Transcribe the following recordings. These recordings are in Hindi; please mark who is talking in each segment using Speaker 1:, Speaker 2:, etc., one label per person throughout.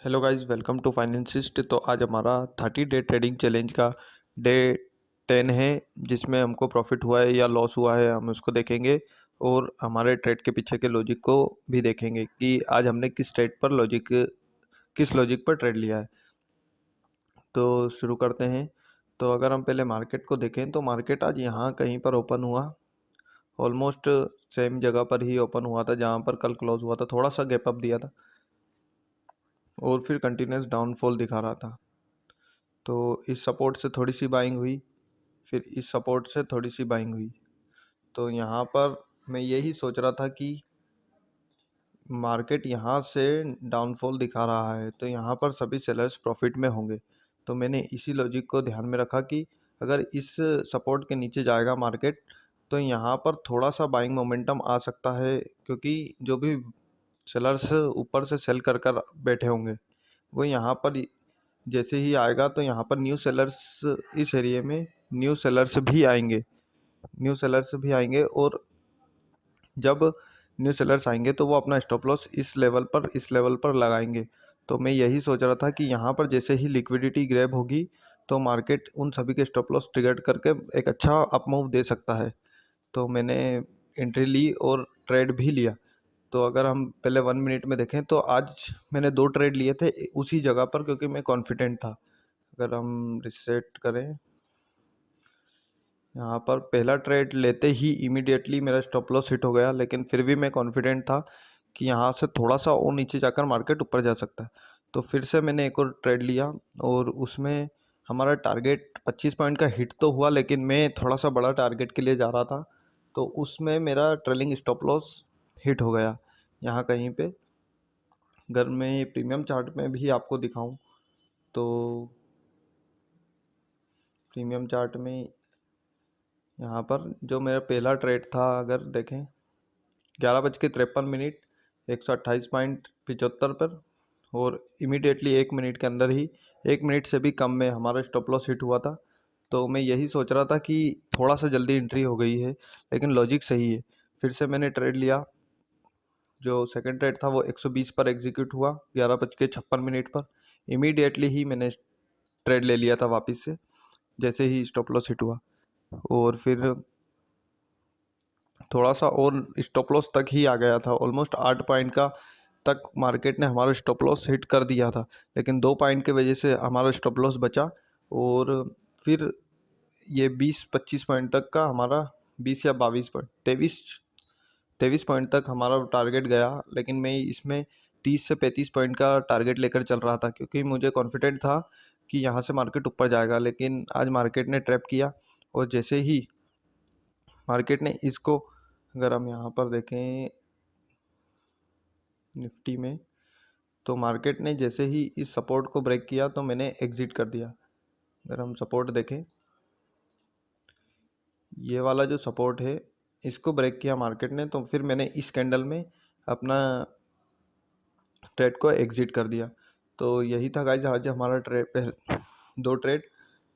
Speaker 1: Hello guys, welcome to Financist. तो आज हमारा 30 डे ट्रेडिंग चैलेंज का डे 10 है, जिसमें हमको प्रॉफिट हुआ है या लॉस हुआ है हम उसको देखेंगे और हमारे ट्रेड के पीछे के लॉजिक को भी देखेंगे कि आज हमने किस लॉजिक पर ट्रेड लिया है। तो शुरू करते हैं। तो अगर हम पहले मार्केट को देखें तो मार्केट आज यहाँ कहीं पर ओपन हुआ, ऑलमोस्ट सेम जगह पर ही ओपन हुआ था जहाँ पर कल क्लोज हुआ था। थोड़ा सा गैप अप दिया था और फिर कंटिन्यूस डाउनफॉल दिखा रहा था। तो इस सपोर्ट से थोड़ी सी बाइंग हुई, फिर इस सपोर्ट से थोड़ी सी बाइंग हुई। तो यहाँ पर मैं यही सोच रहा था कि मार्केट यहाँ से डाउनफॉल दिखा रहा है तो यहाँ पर सभी सेलर्स प्रॉफिट में होंगे। तो मैंने इसी लॉजिक को ध्यान में रखा कि अगर इस सपोर्ट के नीचे जाएगा मार्केट तो यहाँ पर थोड़ा सा बाइंग मोमेंटम आ सकता है, क्योंकि जो भी सेलर्स ऊपर से सेल कर कर बैठे होंगे वो यहाँ पर जैसे ही आएगा तो यहाँ पर न्यू सेलर्स, इस एरिया में न्यू सेलर्स भी आएंगे और जब न्यू सेलर्स आएंगे तो वो अपना स्टॉप लॉस इस लेवल पर लगाएंगे। तो मैं यही सोच रहा था कि यहाँ पर जैसे ही लिक्विडिटी ग्रैब होगी तो मार्केट उन सभी के स्टॉप लॉस ट्रिगर करके एक अच्छा अप मूव दे सकता है। तो मैंने एंट्री ली और ट्रेड भी लिया। तो अगर हम पहले 1 मिनट में देखें तो आज मैंने 2 ट्रेड लिए थे उसी जगह पर, क्योंकि मैं कॉन्फिडेंट था। अगर हम रिसेट करें, यहाँ पर पहला ट्रेड लेते ही इमीडिएटली मेरा स्टॉप लॉस हिट हो गया, लेकिन फिर भी मैं कॉन्फिडेंट था कि यहाँ से थोड़ा सा और नीचे जाकर मार्केट ऊपर जा सकता है। तो फिर से मैंने एक और ट्रेड लिया और उसमें हमारा टारगेट 25 पॉइंट का हिट तो हुआ, लेकिन मैं थोड़ा सा बड़ा टारगेट के लिए जा रहा था। तो उसमें मेरा ट्रेलिंग स्टॉप लॉस हिट हो गया यहाँ कहीं पे। अगर मैं प्रीमियम चार्ट में भी आपको दिखाऊं तो प्रीमियम चार्ट में यहाँ पर जो मेरा पहला ट्रेड था, अगर देखें 11:53 128.75 पर, और इमीडिएटली 1 मिनट के अंदर ही 1 मिनट से भी कम में हमारा स्टॉप लॉस हिट हुआ था। तो मैं यही सोच रहा था कि थोड़ा सा जल्दी एंट्री हो गई है, लेकिन लॉजिक सही है। फिर से मैंने ट्रेड लिया। जो सेकंड ट्रेड था वो 120 पर एग्जीक्यूट हुआ 11:56 पर। इमीडिएटली ही मैंने ट्रेड ले लिया था वापस से, जैसे ही स्टॉप लॉस हिट हुआ। और फिर थोड़ा सा और स्टॉप लॉस तक ही आ गया था, ऑलमोस्ट 8 पॉइंट का तक मार्केट ने हमारा स्टॉप लॉस हिट कर दिया था, लेकिन 2 पॉइंट की वजह से हमारा स्टॉप लॉस बचा। और फिर ये 20-25 पॉइंट तक का हमारा 20 या 22 पॉइंट 23 पॉइंट तक हमारा टारगेट गया, लेकिन मैं इसमें 30 से 35 पॉइंट का टारगेट लेकर चल रहा था, क्योंकि मुझे कॉन्फिडेंट था कि यहाँ से मार्केट ऊपर जाएगा। लेकिन आज मार्केट ने ट्रैप किया और जैसे ही मार्केट ने इसको, अगर हम यहाँ पर देखें निफ्टी में, तो मार्केट ने जैसे ही इस सपोर्ट को ब्रेक किया तो मैंने एग्जिट कर दिया। अगर हम सपोर्ट देखें, ये वाला जो सपोर्ट है इसको ब्रेक किया मार्केट ने, तो फिर मैंने इस कैंडल में अपना ट्रेड को एग्जिट कर दिया। तो यही था गाइज आज हमारा दो ट्रेड,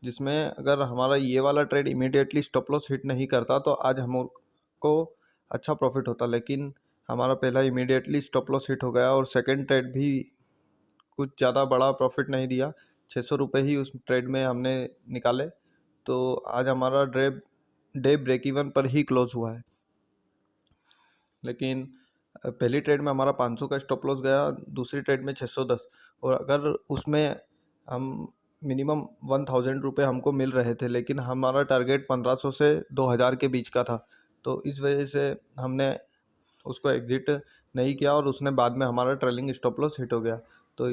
Speaker 1: जिसमें अगर हमारा ये वाला trade immediately stop loss hit नहीं करता तो आज हमको अच्छा प्रॉफिट होता, लेकिन हमारा पहला इमीडिएटली स्टॉप लॉस हिट हो गया और सेकंड ट्रेड भी कुछ ज़्यादा बड़ा प्रॉफिट नहीं दिया। 600 रुपये ही उस ट्रेड में हमने निकाले। तो आज हमारा डे ब्रेक इवन पर ही क्लोज हुआ है, लेकिन पहली ट्रेड में हमारा 500 का स्टॉप लॉस गया, दूसरी ट्रेड में 610। और अगर उसमें हम मिनिमम 1000 रुपये हमको मिल रहे थे, लेकिन हमारा टारगेट 1500 से 2000 के बीच का था। तो इस वजह से हमने उसको एग्जिट नहीं किया और उसने बाद में हमारा ट्रेलिंग स्टॉप लॉस हिट हो गया। तो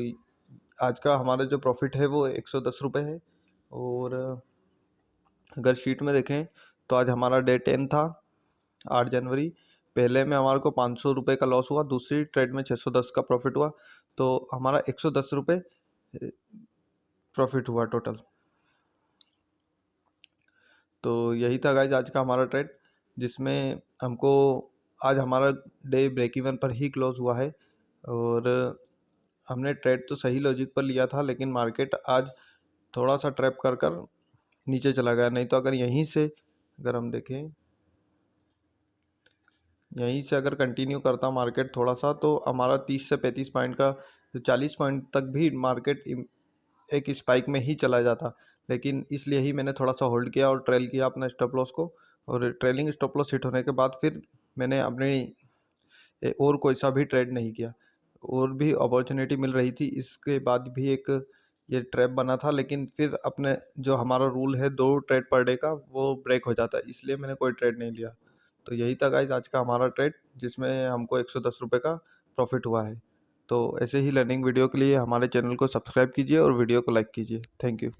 Speaker 1: आज का हमारा जो प्रॉफिट है वो 110 रुपये है। और अगर शीट में देखें तो आज हमारा डे 10 था, 8 जनवरी। पहले में हमारे को 500 रुपये का लॉस हुआ, दूसरी ट्रेड में 610 का प्रॉफिट हुआ, तो हमारा 110 रुपये प्रॉफिट हुआ टोटल। तो यही था गाइज आज का हमारा ट्रेड, जिसमें हमको आज हमारा डे ब्रेक इवन पर ही क्लोज हुआ है। और हमने ट्रेड तो सही लॉजिक पर लिया था, लेकिन मार्केट आज थोड़ा सा ट्रैप कर कर नीचे चला गया। नहीं तो अगर यहीं से अगर हम देखें, यहीं से अगर कंटिन्यू करता मार्केट थोड़ा सा, तो हमारा 30 से 35 पॉइंट का, 40 पॉइंट तक भी मार्केट एक स्पाइक में ही चला जाता। लेकिन इसलिए ही मैंने थोड़ा सा होल्ड किया और ट्रेल किया अपना स्टॉप लॉस को। और ट्रेलिंग स्टॉप लॉस हिट होने के बाद फिर मैंने अपनी और कोई सा भी ट्रेड नहीं किया। और भी अपॉर्चुनिटी मिल रही थी, इसके बाद भी एक ये ट्रैप बना था, लेकिन फिर अपने जो हमारा रूल है 2 ट्रेड पर डे का, वो ब्रेक हो जाता है, इसलिए मैंने कोई ट्रेड नहीं लिया। तो यही था गाइस आज का हमारा ट्रेड, जिसमें हमको 110 रुपये का प्रॉफिट हुआ है। तो ऐसे ही लर्निंग वीडियो के लिए हमारे चैनल को सब्सक्राइब कीजिए और वीडियो को लाइक कीजिए। Thank you.